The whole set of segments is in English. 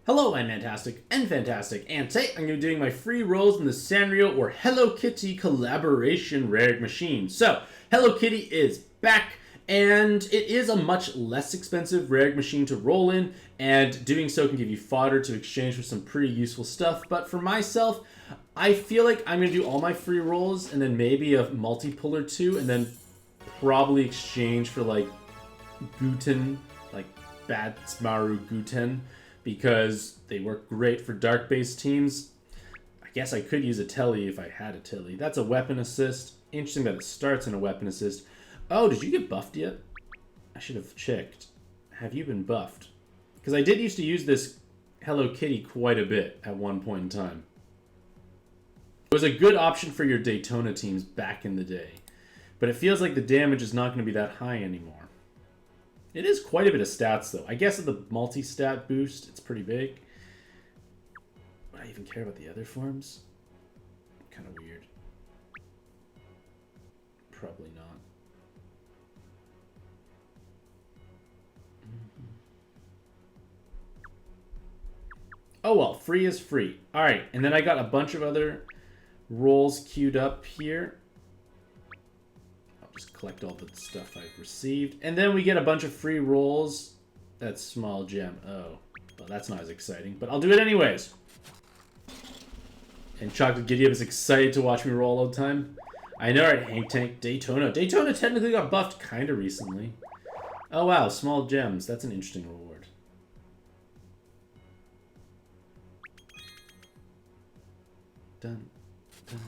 Hello, I'm Mantastic and Fantastic, and today I'm going to be doing my free rolls in the Sanrio or Hello Kitty collaboration rare machine. So, Hello Kitty is back, and it is a much less expensive rare machine to roll in, and doing so can give you fodder to exchange for some pretty useful stuff. But for myself, I feel like I'm going to do all my free rolls, and then maybe a multi-pull or two, and then probably exchange for like Guten, like Batsmaru Guten, because they work great for dark-based teams. I guess I could use a Telly if I had a Telly. That's a weapon assist. Interesting that it starts in a weapon assist. Oh, did you get buffed yet? I should have checked. Have you been buffed? Because I did used to use this Hello Kitty quite a bit at one point in time. It was a good option for your Daytona teams back in the day. But it feels like the damage is not going to be that high anymore. It is quite a bit of stats, though. I guess with the multi-stat boost, it's pretty big. Would I even care about the other forms? Kind of weird. Probably not. Oh well, free is free. Alright, and then I got a bunch of other rolls queued up here. Just collect all the stuff I've received. And then we get a bunch of free rolls. That's small gem. Oh, well, that's not as exciting. But I'll do it anyways. And Chocolate Giddy is excited to watch me roll all the time. I know, right? Hank Tank, Daytona. Daytona technically got buffed kind of recently. Oh, wow. Small gems. That's an interesting reward. Dun, dun,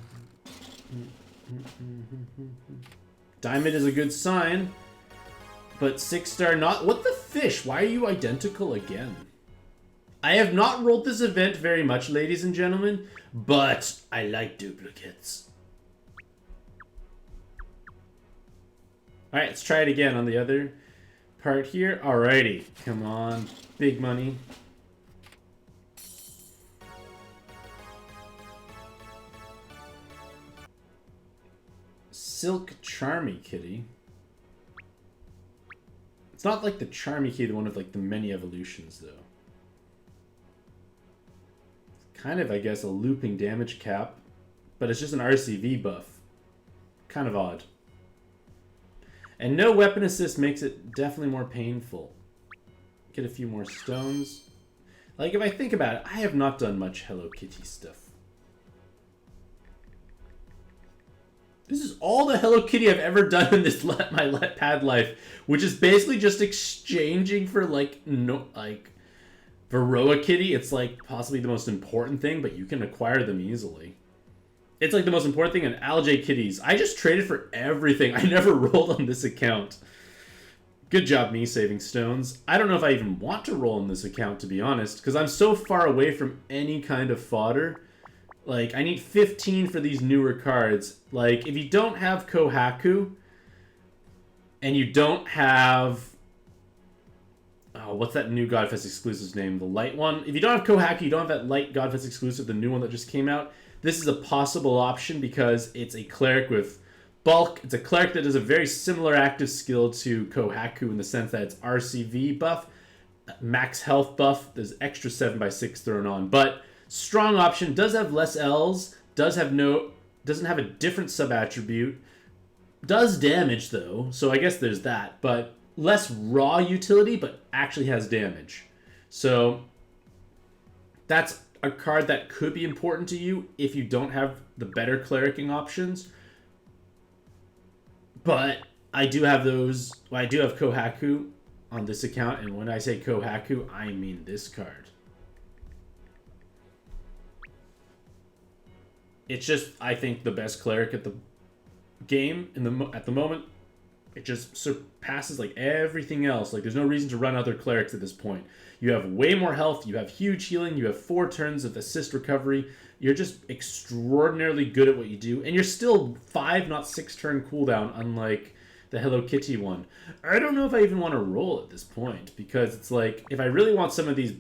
Diamond is a good sign, but 6-star not. What the fish? Why are you identical again? I have not rolled this event very much, ladies and gentlemen, but I like duplicates. Alright, let's try it again on the other part here. Alrighty, come on. Big money. Silk Charmy Kitty. It's not like the Charmy Kitty, the one with like the many evolutions, though. It's kind of, I guess, a looping damage cap, but it's just an RCV buff. Kind of odd. And no weapon assist makes it definitely more painful. Get a few more stones. Like, if I think about it, I have not done much Hello Kitty stuff. This is all the Hello Kitty I've ever done in this my pad life, which is basically just exchanging for Varroa Kitty. It's like possibly the most important thing, but you can acquire them easily. It's like the most important thing in Algae Kitties. I just traded for everything. I never rolled on this account. Good job me saving stones. I don't know if I even want to roll on this account, to be honest, because I'm so far away from any kind of fodder. Like, I need 15 for these newer cards. Like, if you don't have Kohaku, and you don't have... Oh, what's that new Godfest exclusive's name? The light one? If you don't have Kohaku, you don't have that light Godfest exclusive, the new one that just came out, this is a possible option because it's a cleric with bulk. It's a cleric that does a very similar active skill to Kohaku in the sense that it's RCV buff, max health buff, there's extra 7x6 thrown on, but... Strong option, does have less L's, doesn't have a different sub-attribute, does damage though, so I guess there's that, but less raw utility, but actually has damage. So that's a card that could be important to you if you don't have the better clericing options. But I do have those, well, I do have Kohaku on this account, and when I say Kohaku, I mean this card. It's just, I think, the best cleric at the game at the moment. It just surpasses like everything else. Like, there's no reason to run other clerics at this point. You have way more health. You have huge healing. You have 4 turns of assist recovery. You're just extraordinarily good at what you do, and you're still 5, not 6 turn cooldown, unlike the Hello Kitty one. I don't know if I even want to roll at this point because it's like if I really want some of these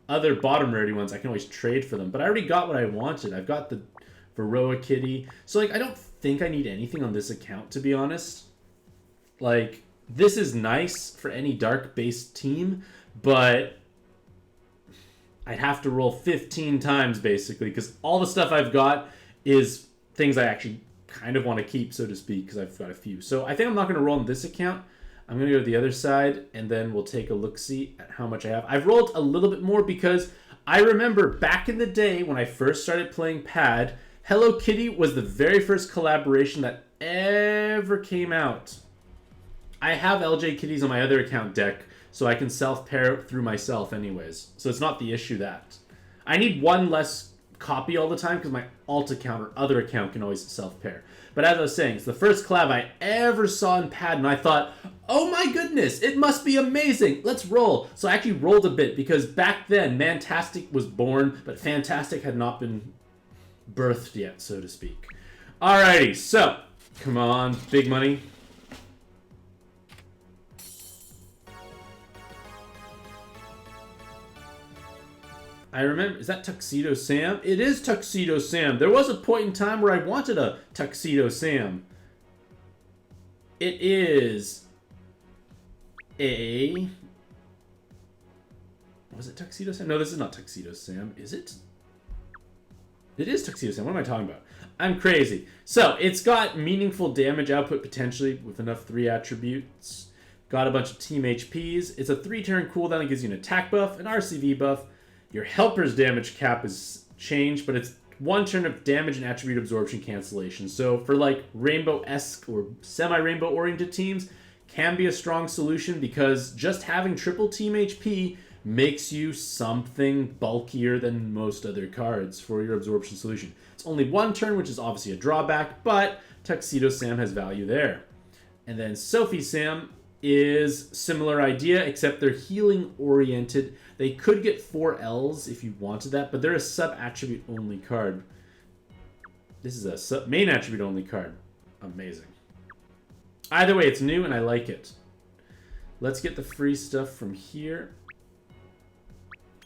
other bottom rarity ones, I can always trade for them. But I already got what I wanted. I've got the Varroa Kitty. So, like, I don't think I need anything on this account, to be honest. Like, this is nice for any dark-based team, but I'd have to roll 15 times basically, because all the stuff I've got is things I actually kind of want to keep, so to speak, because I've got a few. So I think I'm not going to roll on this account. I'm going to go to the other side, and then we'll take a look-see at how much I have. I've rolled a little bit more because I remember back in the day when I first started playing Pad, Hello Kitty was the very first collaboration that ever came out. I have LJ Kitties on my other account deck, so I can self-pair through myself anyways. So it's not the issue that. I need one less copy all the time because my alt account or other account can always self-pair. But as I was saying, it's the first collab I ever saw in Pad, and I thought, oh my goodness, it must be amazing. Let's roll. So I actually rolled a bit because back then, Mantastic'c was born, but Fantastic had not been birthed yet, so to speak. Alrighty, so, come on, big money. I remember, is that Tuxedo Sam? It is Tuxedo Sam. There was a point in time where I wanted a Tuxedo Sam. It is a... Was it Tuxedo Sam? No, this is not Tuxedo Sam. Is it? It is Tuxedo Sam. What am I talking about? I'm crazy. So, it's got meaningful damage output potentially with enough 3 attributes. Got a bunch of team HPs. It's a 3-turn cooldown that gives you an attack buff, an RCV buff. Your helper's damage cap is changed, but it's 1 turn of damage and attribute absorption cancellation. So for like rainbow-esque or semi-rainbow oriented teams, can be a strong solution because just having triple team HP makes you something bulkier than most other cards for your absorption solution. It's only 1 turn, which is obviously a drawback, but Tuxedo Sam has value there. And then Sophie Sam is similar idea, except they're healing oriented. They could get 4 Ls if you wanted that, but they're a sub-attribute only card. This is a main attribute only card. Amazing. Either way, it's new and I like it. Let's get the free stuff from here.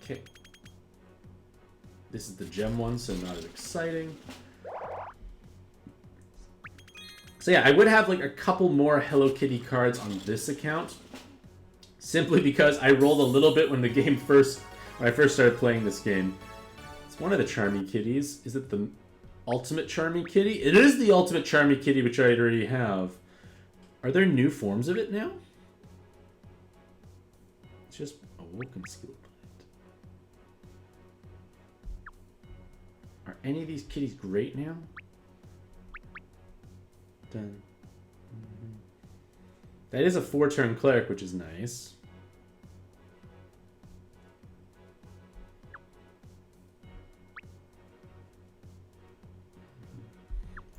Okay. This is the gem one, so not as exciting. So yeah, I would have like a couple more Hello Kitty cards on this account, simply because I rolled a little bit when I first started playing this game. It's one of the Charmy Kitties. Is it the Ultimate Charmy Kitty? It is the Ultimate Charmy Kitty, which I already have. Are there new forms of it now? It's just Awoken Skill Plant. Are any of these kitties great now? Done. That is a 4-turn cleric, which is nice.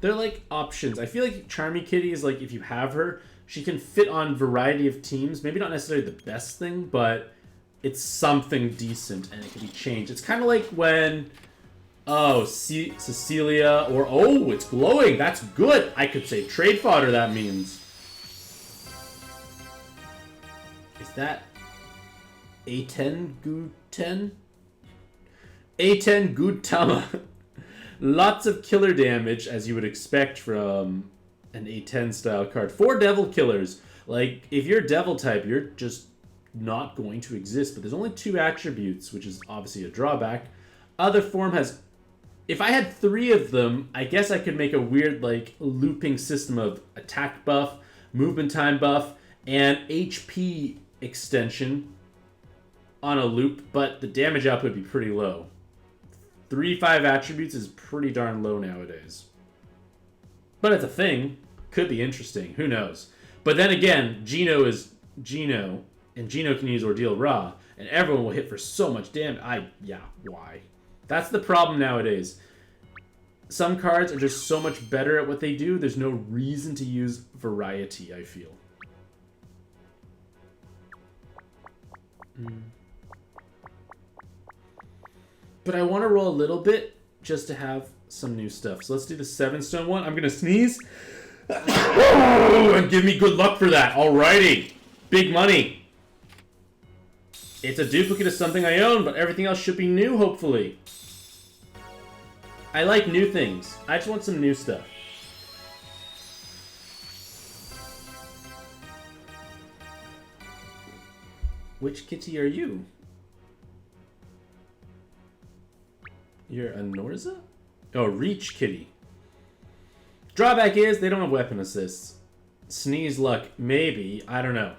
They're like options. I feel like Charmy Kitty is like, if you have her, she can fit on variety of teams. Maybe not necessarily the best thing, but it's something decent and it can be changed. It's kind of like when... Oh, Cecilia, or... Oh, it's glowing. That's good. I could say trade fodder, that means. Is that... A10 Guten? A10 Gutama. Lots of killer damage, as you would expect from an A10 style card. 4 devil killers. Like, if you're devil type, you're just not going to exist. But there's only 2 attributes, which is obviously a drawback. Other form has... If I had 3 of them, I guess I could make a weird, like, looping system of attack buff, movement time buff, and HP extension on a loop, but the damage output would be pretty low. 3-5 attributes is pretty darn low nowadays. But it's a thing. Could be interesting. Who knows? But then again, Geno is Geno, and Geno can use Ordeal Raw, and everyone will hit for so much damage. Yeah, why? That's the problem nowadays. Some cards are just so much better at what they do, there's no reason to use variety, I feel. But I want to roll a little bit just to have some new stuff. So let's do the 7-stone one. I'm going to sneeze. And give me good luck for that. Alrighty. Big money. It's a duplicate of something I own, but everything else should be new, hopefully. I like new things. I just want some new stuff. Which kitty are you? You're a Norza? Oh, Reach Kitty. Drawback is they don't have weapon assists. Sneeze luck, maybe. I don't know.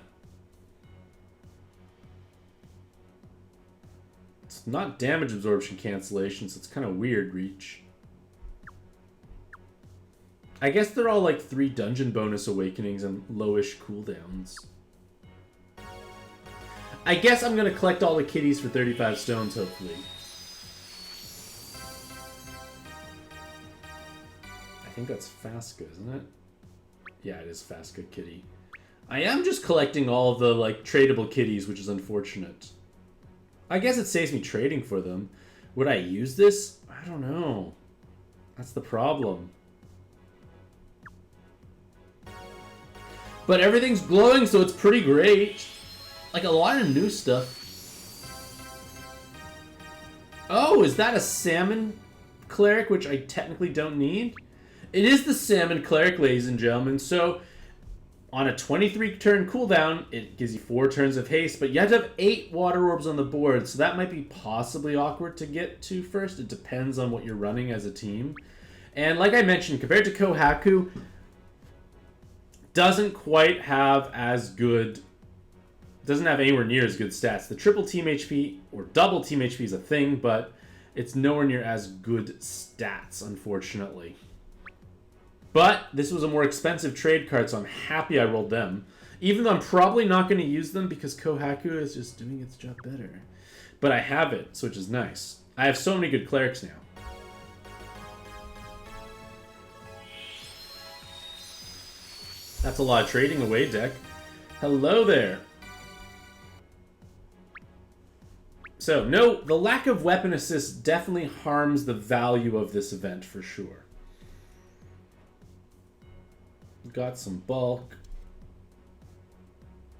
It's not damage absorption cancellation, so it's kind of weird, Reach. I guess they're all like 3 dungeon bonus awakenings and lowish cooldowns. I guess I'm going to collect all the kitties for 35 stones, hopefully. I think that's Fasca, isn't it? Yeah, it is Fasca kitty. I am just collecting all of the like tradable kitties, which is unfortunate. I guess it saves me trading for them. Would I use this? I don't know. That's the problem. But everything's glowing, so it's pretty great. Like a lot of new stuff. Oh, is that a salmon cleric, which I technically don't need? It is the salmon cleric, ladies and gentlemen. So on a 23 turn cooldown, it gives you 4 turns of haste, but you have to have 8 water orbs on the board, so that might be possibly awkward to get to first. It depends on what you're running as a team. And like I mentioned, compared to Kohaku, doesn't quite have as good, doesn't have anywhere near as good stats. The triple team HP or double team HP is a thing, but it's nowhere near as good stats, unfortunately. But this was a more expensive trade card, so I'm happy I rolled them. Even though I'm probably not going to use them because Kohaku is just doing its job better. But I have it, so which is nice. I have so many good clerics now. That's a lot of trading away, deck. Hello there. So, no, the lack of weapon assist definitely harms the value of this event for sure. Got some bulk.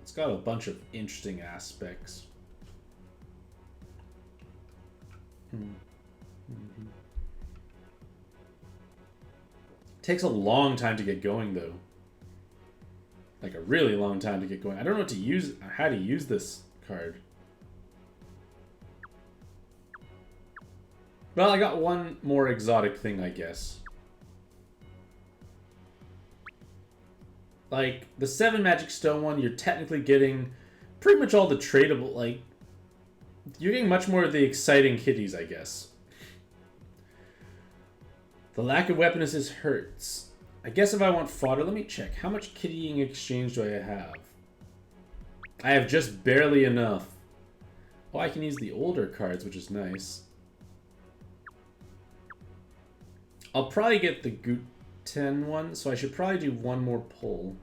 It's got a bunch of interesting aspects. Takes a long time to get going, though. Like a really long time to get going. I don't know what to use, how to use this card. Well, I got one more exotic thing, I guess. Like, the 7 Magic Stone one, you're technically getting pretty much all the tradable, like, you're getting much more of the exciting kitties, I guess. The lack of weapon assist hurts. I guess if I want fodder, let me check. How much kittying exchange do I have? I have just barely enough. Oh, I can use the older cards, which is nice. I'll probably get the Guten one, so I should probably do one more pull.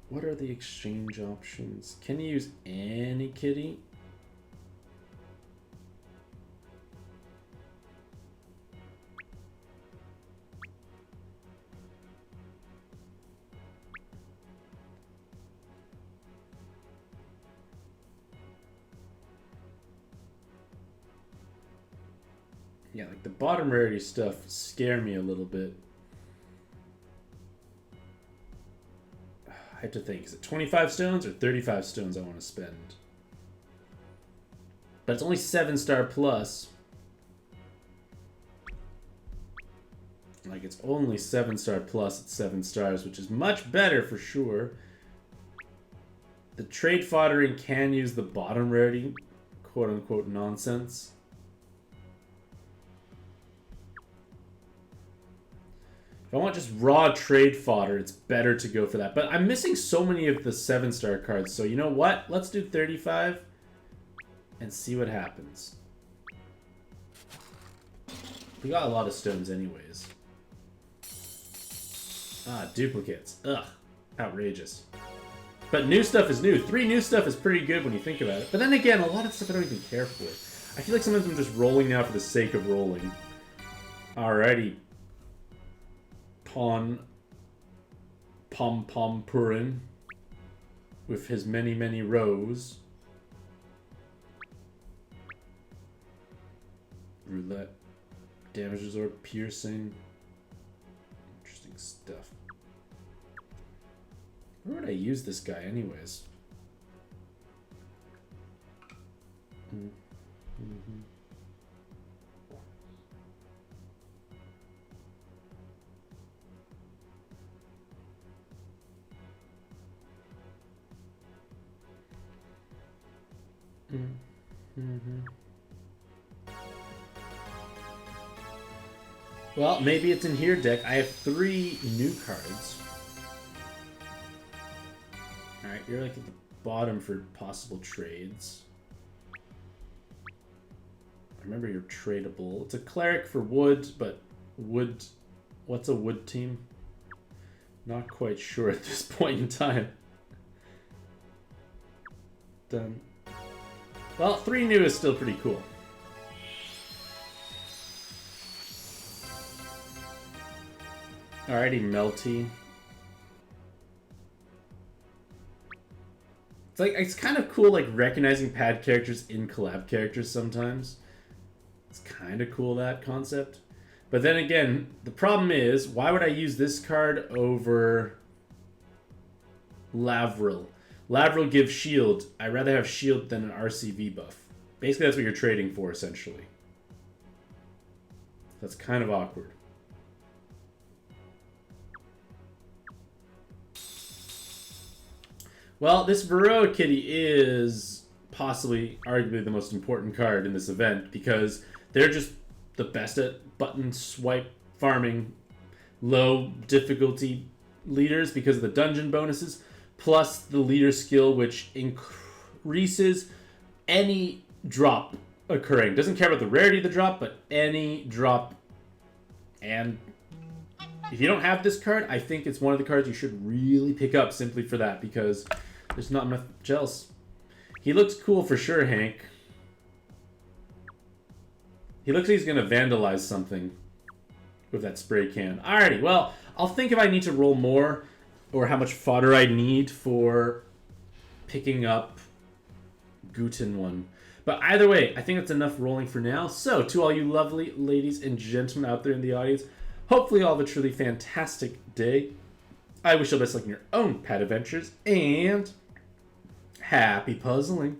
What are the exchange options? Can you use any kitty? Yeah, like the bottom rarity stuff scare me a little bit. I have to think, is it 25 stones or 35 stones I want to spend? But it's only 7-star plus. Like, it's only 7-star plus at 7 stars, which is much better for sure. The trade foddering can use the bottom rarity, quote-unquote, nonsense. If I want just raw trade fodder, it's better to go for that. But I'm missing so many of the 7-star cards, so you know what? Let's do 35 and see what happens. We got a lot of stones anyways. Ah, duplicates. Ugh. Outrageous. But new stuff is new. 3 new stuff is pretty good when you think about it. But then again, a lot of stuff I don't even care for. I feel like sometimes I'm just rolling now for the sake of rolling. Alrighty. Pom Pom Purin with his many, many rows. Roulette. Damage absorb, piercing. Interesting stuff. Where would I use this guy anyways? Mm-hmm. Well, maybe it's in here, deck. I have 3 new cards. Alright, you're like at the bottom for possible trades. Remember, you're tradable. It's a cleric for wood, but wood... What's a wood team? Not quite sure at this point in time. Done. Well, 3 new is still pretty cool. Alrighty, Melty. It's kind of cool, like, recognizing pad characters in collab characters sometimes. It's kind of cool, that concept. But then again, the problem is, why would I use this card over Lavril? Lavril gives shield. I'd rather have shield than an RCV buff. Basically, that's what you're trading for, essentially. That's kind of awkward. Well, this Varroa Kitty is possibly, arguably, the most important card in this event because they're just the best at button swipe farming low difficulty leaders because of the dungeon bonuses, plus the leader skill, which increases any drop occurring. Doesn't care about the rarity of the drop, but any drop. And if you don't have this card, I think it's one of the cards you should really pick up simply for that because there's not much else. He looks cool for sure, Hank. He looks like he's going to vandalize something with that spray can. Alrighty, well, I'll think if I need to roll more or how much fodder I need for picking up Guten one. But either way, I think that's enough rolling for now. So, to all you lovely ladies and gentlemen out there in the audience, hopefully you all have a truly fantastic day. I wish you all the best luck in your own pet adventures, and happy puzzling.